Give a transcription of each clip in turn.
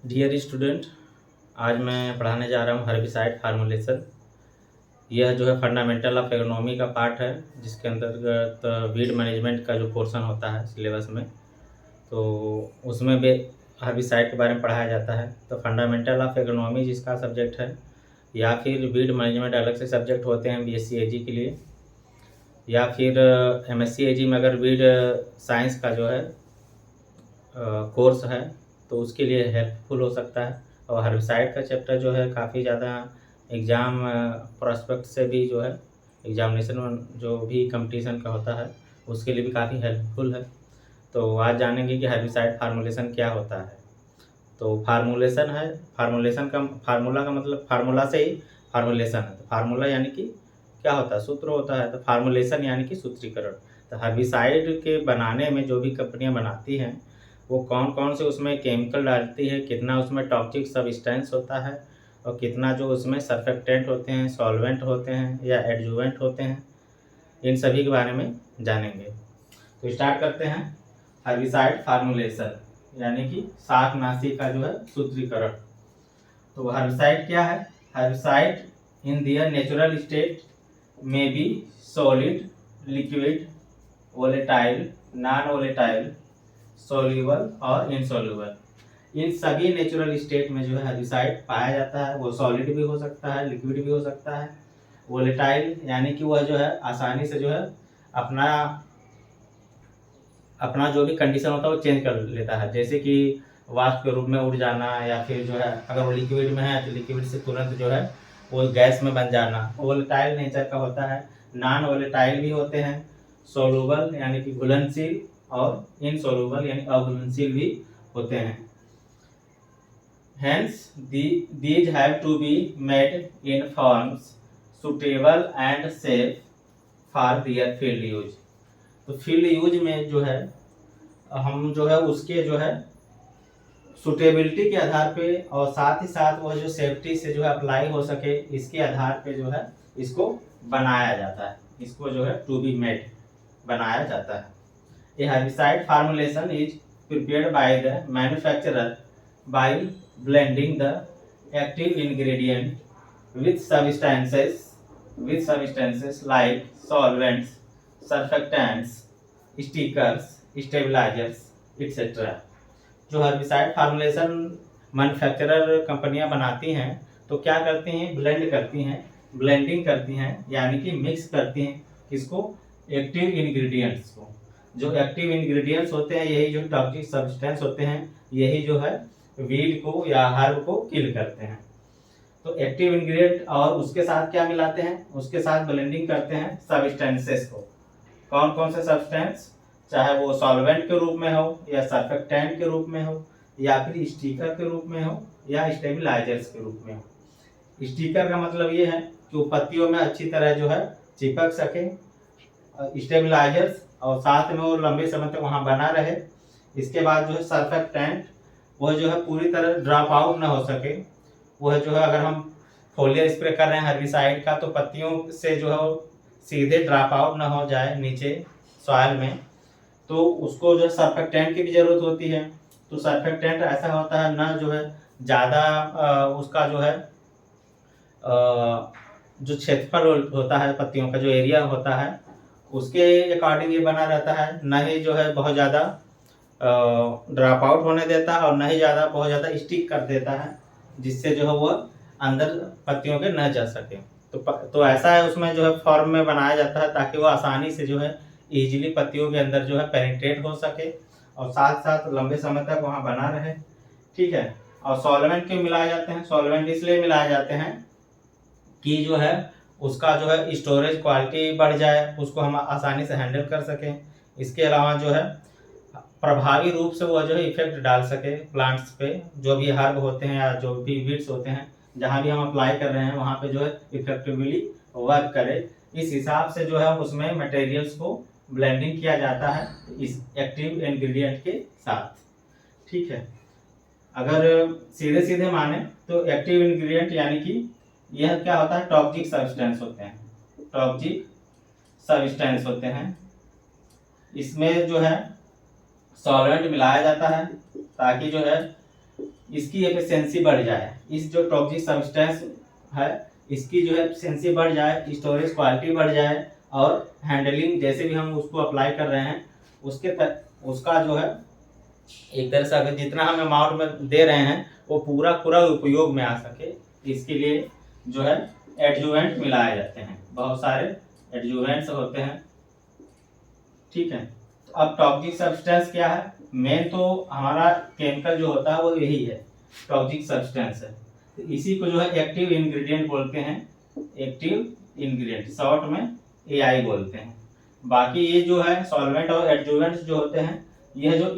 Dear student, आज मैं पढ़ाने जा रहा हूँ हर्बिसाइड फार्मूलेशन। यह जो है फंडामेंटल ऑफ एग्रोनॉमी का पार्ट है, जिसके अंतर्गत वीड मैनेजमेंट का जो पोर्शन होता है सिलेबस में, तो उसमें भी हर्बिसाइड के बारे में पढ़ाया जाता है। तो फंडामेंटल ऑफ एग्रोनॉमी जिसका सब्जेक्ट है, या फिर वीड मैनेजमेंट अलग से सब्जेक्ट होते हैं बीएससी एजी के लिए, या फिर एमएससी एजी में अगर वीड साइंस का जो है कोर्स है तो उसके लिए हेल्पफुल हो सकता है। और हर्बिसाइड का चैप्टर जो है काफ़ी ज़्यादा एग्ज़ाम प्रोस्पेक्ट से भी जो है एग्जामिनेशन जो भी कंपटीशन का होता है उसके लिए भी काफ़ी हेल्पफुल है। तो आज जानेंगे कि हर्बिसाइड फार्मूलेशन क्या होता है। तो फार्मूलेशन है, फार्मूलेशन का फार्मूला का मतलब फार्मूला से ही फार्मूलेशन है। तो फार्मूला यानी कि क्या होता है, सूत्र होता है। तो फार्मूलेशन यानी कि सूत्रीकरण। तो हर्बिसाइड के बनाने में जो भी कंपनियां बनाती हैं वो कौन कौन से उसमें केमिकल डालती है, कितना उसमें टॉक्सिक सब्सटेंस होता है और कितना जो उसमें सर्फेक्टेंट होते हैं, सॉल्वेंट होते हैं या एडजुवेंट होते हैं, इन सभी के बारे में जानेंगे। तो स्टार्ट करते हैं। हर्बिसाइड फार्मूलेशन यानी कि शाकनाशी का जो है सूत्रीकरण। तो हर्बिसाइड क्या है? Herbicide in their natural state में be solid, liquid, volatile, non volatile, soluble और इनसोल्यूबल। इन सभी नेचुरल स्टेट में जो है हर्बिसाइड पाया जाता है। वो सॉलिड भी हो सकता है, लिक्विड भी हो सकता है, वोलेटाइल यानी कि वह जो है आसानी से जो है अपना अपना जो भी कंडीशन होता है वो चेंज कर लेता है। जैसे कि वाष्प के रूप में उड़ जाना, या फिर जो है अगर वो लिक्विड में है तो लिक्विड से तुरंत जो है वो गैस में बन जाना। वोलेटाइल नेचर का होता है। नॉन वोलेटाइल भी होते हैं। सोलूबल यानी कि घुलनशील, और इनसोलूबल यानी अघुलनशील भी होते हैं। Hence, these have to be made in forms suitable and safe for their field use। तो फील्ड यूज में जो है हम जो है उसके जो है सुटेबिलिटी के आधार पे और साथ ही साथ वह जो सेफ्टी से जो है अप्लाई हो सके, इसके आधार पे जो है इसको बनाया जाता है। इसको जो है टू बी मेड बनाया जाता है। A herbicide formulation is prepared by the manufacturer by blending the active ingredient with substances like solvents, surfactants, stickers, stabilizers, etc। जो हर्बिसाइड फार्मूलेशन मैन्युफैक्चरर कंपनियां बनाती हैं तो क्या करती हैं, ब्लेंड करती हैं, ब्लेंडिंग करती हैं यानी कि मिक्स करती हैं किसको, एक्टिव इंग्रेडिएंट्स को। जो एक्टिव इंग्रेडिएंट्स होते हैं यही जो टॉक्सिक सब्सटेंस होते हैं, यही जो है वीड को या हर्ब को किल करते हैं। तो एक्टिव इंग्रेडिएंट और उसके साथ क्या मिलाते हैं, उसके साथ ब्लेंडिंग करते हैं सब्सटेंसेस को। कौन कौन से सब्सटेंस, चाहे वो सॉल्वेंट के रूप में हो या सर्फेक्टेंट के रूप में हो या फिर स्टिकर के रूप में हो या स्टेबलाइजर्स के रूप में हो। स्टिकर का मतलब ये है कि वो पत्तियों में अच्छी तरह जो है चिपक सके। स्टेबलाइजर्स और साथ में वो लंबे समय तक वहाँ बना रहे। इसके बाद जो है सर्फेक्टेंट, वह जो है पूरी तरह ड्रॉप आउट ना हो सके। वह जो है अगर हम फोलियर स्प्रे कर रहे हैं हर्बिसाइड का तो पत्तियों से जो है वो सीधे ड्रॉप आउट ना हो जाए नीचे सॉइल में, तो उसको जो है सर्फेक्टेंट की भी जरूरत होती है। तो सर्फेक्टेंट ऐसा होता है ना जो है ज़्यादा उसका जो है जो क्षेत्रफल होता है पत्तियों का जो एरिया होता है उसके अकॉर्डिंग ये बना रहता है, न ही जो है बहुत ज़्यादा ड्रॉप आउट होने देता है और न ही ज़्यादा बहुत ज़्यादा स्टिक कर देता है, जिससे जो है वह अंदर पत्तियों के न जा सके। तो ऐसा है उसमें जो है फॉर्म में बनाया जाता है ताकि वो आसानी से जो है इजीली पत्तियों के अंदर जो है पेनिट्रेट हो सके और साथ साथ लंबे समय तक वहाँ बना रहे। ठीक है। और सॉल्वेंट क्यों मिलाए जाते हैं? सॉल्वेंट इसलिए मिलाए जाते हैं कि जो है उसका जो है स्टोरेज क्वालिटी बढ़ जाए, उसको हम आसानी से हैंडल कर सकें। इसके अलावा जो है प्रभावी रूप से वो जो है इफेक्ट डाल सके प्लांट्स पे, जो भी हर्ब होते हैं या जो भी वीड्स होते हैं जहाँ भी हम अप्लाई कर रहे हैं वहाँ पे जो है इफेक्टिवली वर्क करे। इस हिसाब से जो है उसमें मटेरियल्स को ब्लेंडिंग किया जाता है इस एक्टिव इंग्रेडिएंट के साथ। ठीक है। अगर सीधे सीधे माने तो एक्टिव इंग्रेडिएंट यानी कि यह क्या होता है, टॉक्सिक सब्सटेंस होते हैं। टॉक्सिक सब्सटेंस होते हैं। इसमें जो है सॉल्वेंट मिलाया जाता है ताकि जो है इसकी एफिशिएंसी बढ़ जाए, इस जो टॉक्सिक सब्सटेंस है इसकी जो है एफिशिएंसी बढ़ जाए, स्टोरेज क्वालिटी बढ़ जाए, और हैंडलिंग जैसे भी हम उसको अप्लाई कर रहे हैं उसका जो है एक तरह से अगर जितना हम अमाउंट में दे रहे हैं वो पूरा पूरा उपयोग में आ सके, इसके लिए जो है एडजुवेंट मिलाए जाते हैं। बहुत सारे एडजुवेंट्स होते हैं, ठीक है। तो अब टॉक्सिक सब्सटेंस क्या है, मेन तो हमारा केमिकल जो होता है वो यही है, टॉक्सिक सब्सटेंस है। तो इसी को जो है एक्टिव इंग्रेडिएंट बोलते हैं, एक्टिव इंग्रेडिएंट शॉर्ट में एआई बोलते हैं। बाकी ये जो है सॉल्वेंट और एडजुवेंट्स जो होते हैं यह जो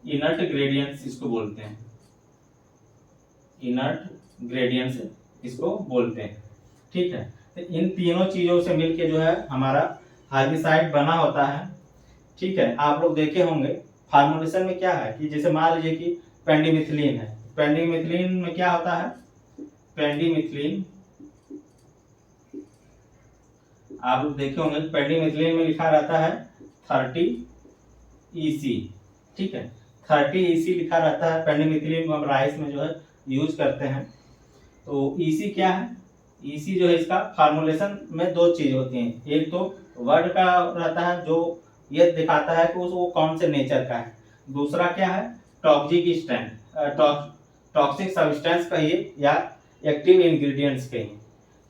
इनर्ट ग्रेडिएंट्स इसको बोलते हैं, इनर्ट ग्रेडिएंट्स इसको बोलते हैं, ठीक है। तो इन तीनों चीजों से मिलके जो है हमारा हर्बिसाइड बना होता है, ठीक है। आप लोग देखे होंगे फार्मूलेशन में क्या है कि जैसे मान लीजिए कि पेंडिमिथिलीन है, पेंडिमिथिलीन में क्या होता है, पेंडिमिथिलीन आप लोग देखे होंगे पेंडिमिथिलीन में लिखा रहता है 30 EC, ठीक है। 30 EC लिखा रहता है। पेंडिमिथिलीन को हम राइस में जो है यूज करते हैं। तो EC क्या है, EC जो है इसका फार्मूलेशन में दो चीज होती हैं, एक तो वर्ड का रहता है जो ये दिखाता है कि वो कौन से नेचर का है, दूसरा क्या है टॉक्सिक स्टैंड टॉक्सिक सब्सटेंस कहिए या एक्टिव इंग्रेडिएंट्स कहिए।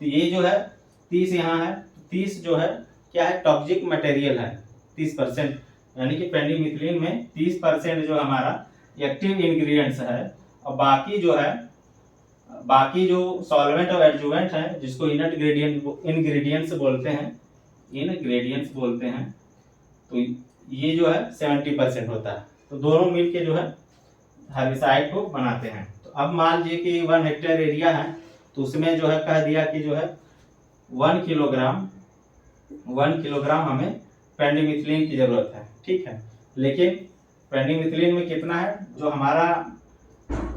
तो ये जो है 30 यहाँ है, 30 जो है क्या है टॉक्सिक मटेरियल है 30%, यानी कि पेंडिमिथिलीन में 30% जो हमारा एक्टिव इंग्रेडिएंट्स है, और बाकी जो सॉल्वेंट और एडजुवेंट है जिसको इनग्रेडिएंट्स बोलते हैं, तो ये जो है 70% होता है। तो दोनों मिलके जो है हर्बिसाइड को बनाते हैं। तो अब मान लीजिए कि 1 हेक्टेयर एरिया है, तो उसमें जो है कह दिया कि जो है 1 किलोग्राम हमें पेंडिमिथिलीन की जरूरत है, ठीक है। लेकिन पेंडिमिथिलीन में कितना है, जो हमारा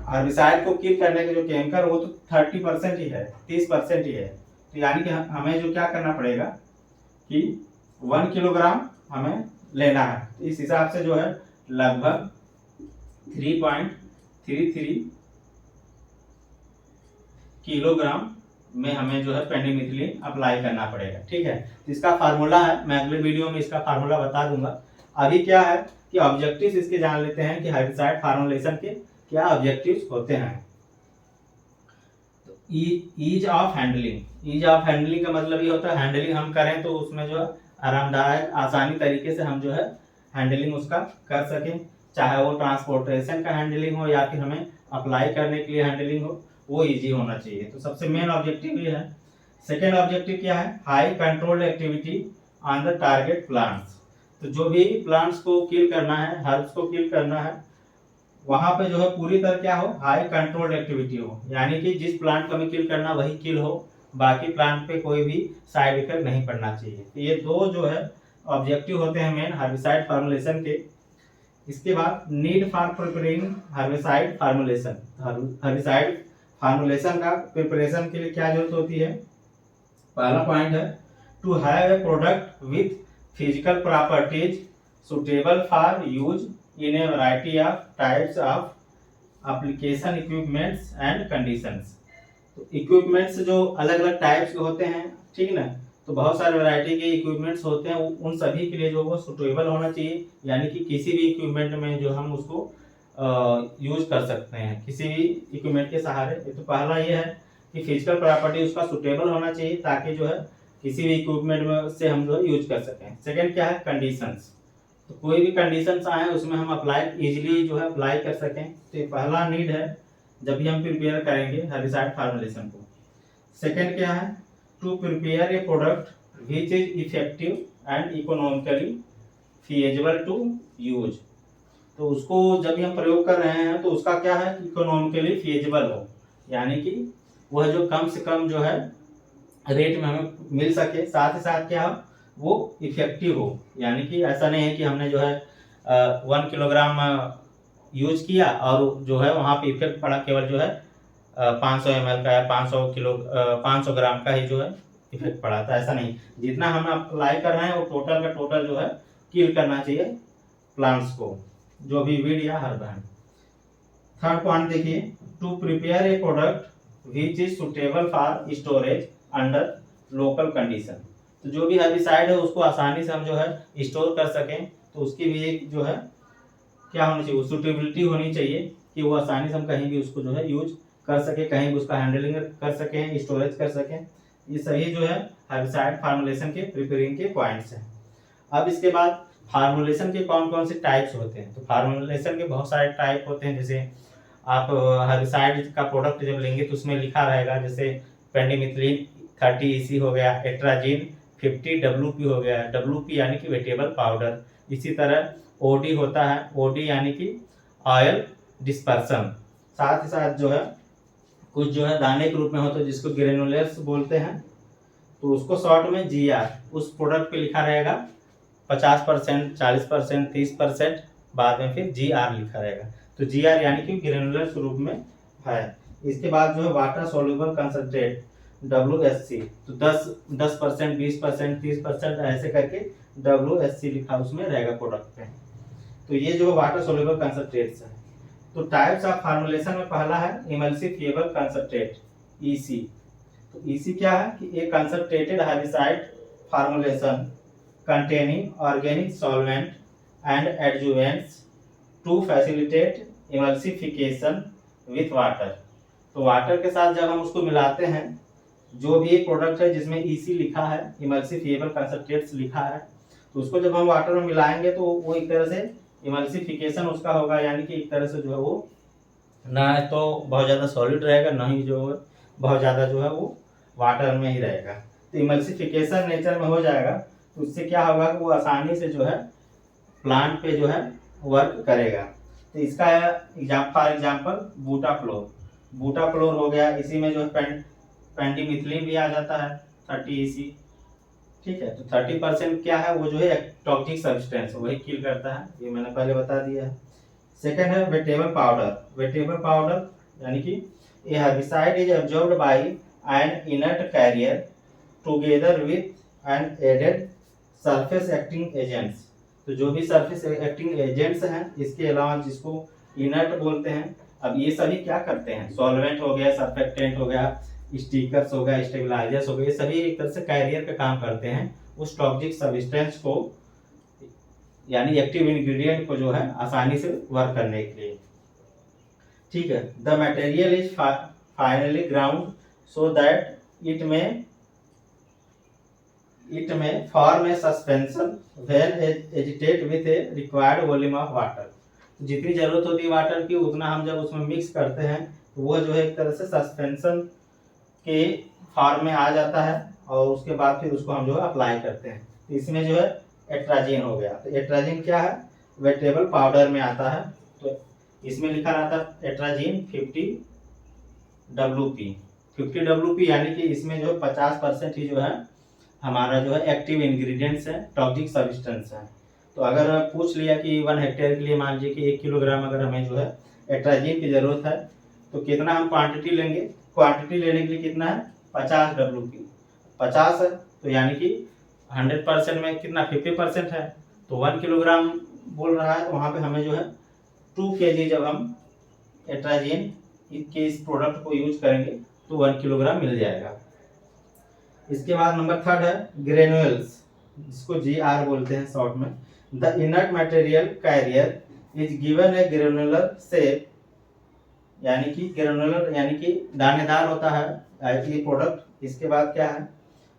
हर्बिसाइड को किल करने के जो केमिकल वो तो 30% ही है, 30% ही है। तो यानी कि हमें जो क्या करना पड़ेगा कि 1 किलोग्राम हमें लेना है। तो इस हिसाब से जो है लगभग 3.33 किलोग्राम में हमें जो है पेंडिमिथिलीन अप्लाई करना पड़ेगा, ठीक है। तो इसका फार्मूला है, मैं अगले वीडियो में इसका फार्मूला बता दूंगा। अभी क्या है कि ऑब्जेक्टिव्स इसके जान लेते हैं कि हर्बिसाइड फार्मुलेशन के क्या ऑब्जेक्टिव्स होते हैं। तो ईज ऑफ हैंडलिंग का मतलब ये होता है हैंडलिंग हम करें तो उसमें जो आरामदायक आसानी तरीके से हम जो है हैंडलिंग उसका कर सकें, चाहे वो ट्रांसपोर्टेशन का हैंडलिंग हो या फिर हमें अप्लाई करने के लिए हैंडलिंग हो, वो इजी होना चाहिए। तो सबसे मेन ऑब्जेक्टिव ये है। सेकेंड ऑब्जेक्टिव क्या है, high controlled activity on the target plants. तो जो भी प्लांट्स को किल करना है, हर्ब्स को किल करना है, वहां पे जो है पूरी तरह क्या हो, हाई कंट्रोल्ड एक्टिविटी हो, यानी कि जिस प्लांट को हमें किल करना वही किल हो, बाकी प्लांट पे कोई भी साइड इफेक्ट नहीं पड़ना चाहिए। तो ये दो जो है ऑब्जेक्टिव होते हैं मेन हर्बिसाइड फार्मुलेशन के। इसके बाद need for preparing herbicide formulation. Herbicide formulation का प्रिपरेशन के लिए क्या जरूरत होती है, पहला पॉइंट है to have a product with physical properties suitable for use in a variety of types of application equipments and conditions। तो इक्विपमेंट्स जो अलग अलग टाइप्स के होते हैं, ठीक ना, तो बहुत सारे वैरायटी के इक्विपमेंट्स होते हैं, उन सभी के लिए जो वो सुटेबल होना चाहिए, यानी कि किसी भी इक्विपमेंट में जो हम उसको यूज कर सकते हैं किसी भी इक्विपमेंट के सहारे। तो पहला ये है कि फिजिकल प्रॉपर्टी उसका सुटेबल होना चाहिए ताकि जो है किसी भी इक्विपमेंट में से हम जो यूज कर सकें। सेकेंड क्या है, कंडीशंस। तो कोई भी कंडीशंस आए उसमें हम अप्लाई इजीली जो है अप्लाई कर सकें। तो ये पहला नीड है जब भी हम प्रिपेयर करेंगे हर्बिसाइड फार्मुलेशन को। सेकेंड क्या है, to prepare a product which is effective and economically feasible to use. तो उसको जब भी हम प्रयोग कर रहे हैं तो उसका क्या है, इकोनॉमिकली फीजिबल हो, यानी कि वह जो कम से कम जो है रेट में हमें मिल सके, साथ ही साथ क्या हो वो इफेक्टिव हो, यानी कि ऐसा नहीं है कि हमने जो है 1 किलोग्राम यूज किया और जो है वहाँ पे इफेक्ट पड़ा केवल जो है 500 ml का या 500 ग्राम का ही जो है इफेक्ट पड़ा था, ऐसा नहीं। जितना हम अप्लाई कर रहे हैं वो टोटल का टोटल जो है किल करना चाहिए प्लांट्स को, जो भी वीड या हर्ब है। थर्ड पॉइंट देखिए, to prepare a product which is suitable for storage under local condition. तो जो भी हर्बिसाइड है उसको आसानी से हम जो है स्टोर कर सकें, तो उसकी भी एक जो है क्या होनी चाहिए, सुटेबिलिटी होनी चाहिए कि वो आसानी से हम कहीं भी उसको जो है यूज कर सके, कहीं भी उसका हैंडलिंग कर सकें, स्टोरेज कर सकें। ये सही जो है हर्बिसाइड फार्मुलेशन के प्रिपेयरिंग के पॉइंट्स हैं। अब इसके बाद फार्मुलेशन के कौन कौन से टाइप्स होते हैं। तो फार्मुलेशन के बहुत सारे टाइप होते हैं। जैसे आप हर्बिसाइड का प्रोडक्ट जब लेंगे तो उसमें लिखा रहेगा, जैसे पेंडिमिथलिन 30 EC हो गया, एट्राजिन 50 WP हो गया, WP यानी कि वेजिटेबल पाउडर। इसी तरह OD होता है, OD यानी कि ऑयल डिस्पर्सन। साथ ही साथ जो है कुछ जो है दाने के रूप में होता है जिसको ग्रेनुलर्स बोलते हैं, तो उसको शॉर्ट में GR उस प्रोडक्ट पे लिखा रहेगा 50%, 40%, 30%, बाद में फिर GR लिखा रहेगा। तो GR यानी कि ग्रेनुलर रूप में है। इसके बाद जो है वाटर सोल्यूबल कंसंट्रेट WSC, तो 10%, 20%, 30% ऐसे करके WSC लिखा उसमें रहेगा प्रोडक्ट पे। तो ये जो वाटर सोल्यूबल कंसंट्रेट्स है। तो टाइप्स ऑफ फार्मुलेशन में पहला है इमल्सिफिएबल कंसंट्रेट EC। तो EC क्या है कि a concentrated herbicide formulation containing organic solvent and adjuvants to facilitate emulsification with water। तो वाटर के साथ जब हम उसको मिलाते हैं, जो भी एक प्रोडक्ट है जिसमें EC लिखा है, इमल्सिफिएबल कंसंट्रेट्स लिखा है, तो उसको जब हम वाटर में मिलाएंगे तो वो एक तरह से इमल्सिफिकेशन उसका होगा, यानी कि एक तरह से जो है वो ना तो बहुत ज़्यादा सॉलिड रहेगा, ना ही जो है बहुत ज़्यादा जो है वो वाटर में ही रहेगा। तो इमल्सिफिकेशन नेचर में हो जाएगा, तो उससे क्या होगा कि वो आसानी से जो है प्लांट पे जो है वर्क करेगा। तो इसका फॉर एग्जांपल बूटाफ्लोर हो गया। इसी में जो है पेंडिमिथलिन भी आ जाता है 30 EC। ठीक है, तो 30% क्या है, वो जो है टॉक्सिक सब्सटेंस वही किल करता है, ये मैंने पहले बता दिया है। सेकेंड है वेजिटेबल पाउडर। वेजिटेबल पाउडर यानी कि a herbicide is absorbed by an inert carrier together with an added surface acting agents. तो जो भी सरफेस एक्टिंग एजेंट्स हैं, इसके अलावा जिसको इनर्ट बोलते हैं, अब ये सभी क्या करते हैं, सॉल्वेंट हो गया, सर्फेक्टेंट हो गया, स्टिकर्स हो गया, स्टेबलाइजर्स हो गए, ये सभी एक तरह से कैरियर का काम करते हैं उस टॉक्सिक सब्सटेंस को, यानी एक्टिव इंग्रेडिएंट को जो है आसानी से वर्क करने के लिए। ठीक है, the material is finely ground so that it may form a suspension when agitate with a required volume of water. जितनी जरूरत होती है वाटर की उतना हम जब उसमें मिक्स करते हैं तो वो जो है एक तरह से सस्पेंशन के फॉर्म में आ जाता है, और उसके बाद फिर उसको हम जो है अप्लाई करते हैं। तो इसमें जो है एट्राजिन हो गया। तो एट्राजिन क्या है, वेजिटेबल पाउडर में आता है। तो इसमें लिखा रहता है एट्राजिन 50 WP यानी कि इसमें जो 50% ही जो है हमारा जो है एक्टिव इंग्रेडिएंट्स है, टॉक्सिक सब्सटेंस है। तो अगर पूछ लिया कि 1 हेक्टेयर के लिए मान लीजिए कि 1 किलोग्राम अगर हमें जो है एट्राजिन की ज़रूरत है, तो कितना हम क्वांटिटी लेंगे, क्वांटिटी लेने के लिए कितना है 50 WP, 50 है, तो यानी कि 100% में कितना 50% है, तो 1 किलोग्राम बोल रहा है, तो वहाँ पे हमें जो है 2 kg जब हम एट्राजिन के इस प्रोडक्ट को यूज करेंगे तो 1 किलोग्राम मिल जाएगा। इसके बाद नंबर थर्ड है ग्रेनुअल्स, जिसको GR बोलते हैं शॉर्ट में। The inert material carrier is given a granular shape, यानी कि ग्रेनुलर यानी कि दानेदार होता है ये प्रोडक्ट। इसके बाद क्या है,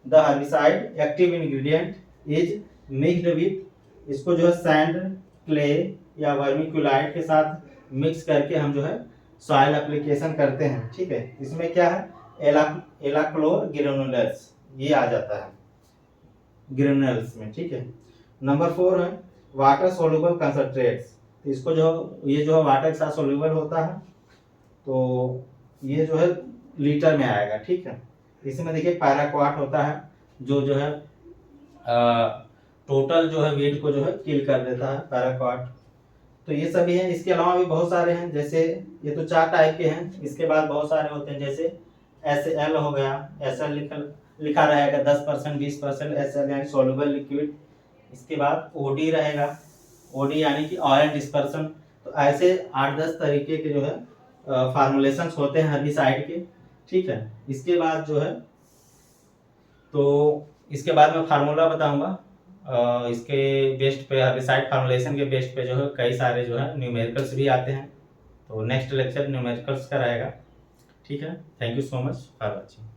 the herbicide active ingredient is mixed with, इसको जो है सैंड, क्ले या वर्मिक्यूलाइट के साथ मिक्स करके हम जो है सॉइल एप्लीकेशन करते हैं। ठीक है, इसमें क्या है एलाक्लोर ग्रेनुलर्स, ये आ जाता है ग्रेनुल्स में। ठीक है, नंबर 4 है वाटर सोल्यूबल कंसंट्रेट्स। इसको जो ये जो है वाटर के साथ सोल्यूबल होता है, तो ये जो है लीटर में आएगा। ठीक है, इसमें देखिए पैराक्वाट होता है जो है टोटल जो है वेट को जो है किल कर देता है पैराक्वाट। तो ये सभी हैं, इसके अलावा भी बहुत सारे हैं, जैसे ये तो 4 टाइप के हैं। इसके बाद बहुत सारे होते हैं, जैसे SL हो गया, SL लिखा रहेगा 10%, 20% SL यानी सोल्यूबल लिक्विड। इसके बाद OD रहेगा, OD यानी कि ऑयल डिस्पर्सन। तो ऐसे 8-10 तरीके के जो है फार्मूलेशंस होते हैं हर्बिसाइड के, ठीक है। इसके बाद जो है तो इसके बाद मैं फार्मूला बताऊंगा। इसके बेस्ड पे हर्बिसाइड फार्मूलेशन के बेस्ड पे जो है कई सारे जो है न्यूमेरिकल्स भी आते हैं। तो नेक्स्ट लेक्चर न्यूमेरिकल्स का रहेगा, ठीक है। Thank you so much for watching.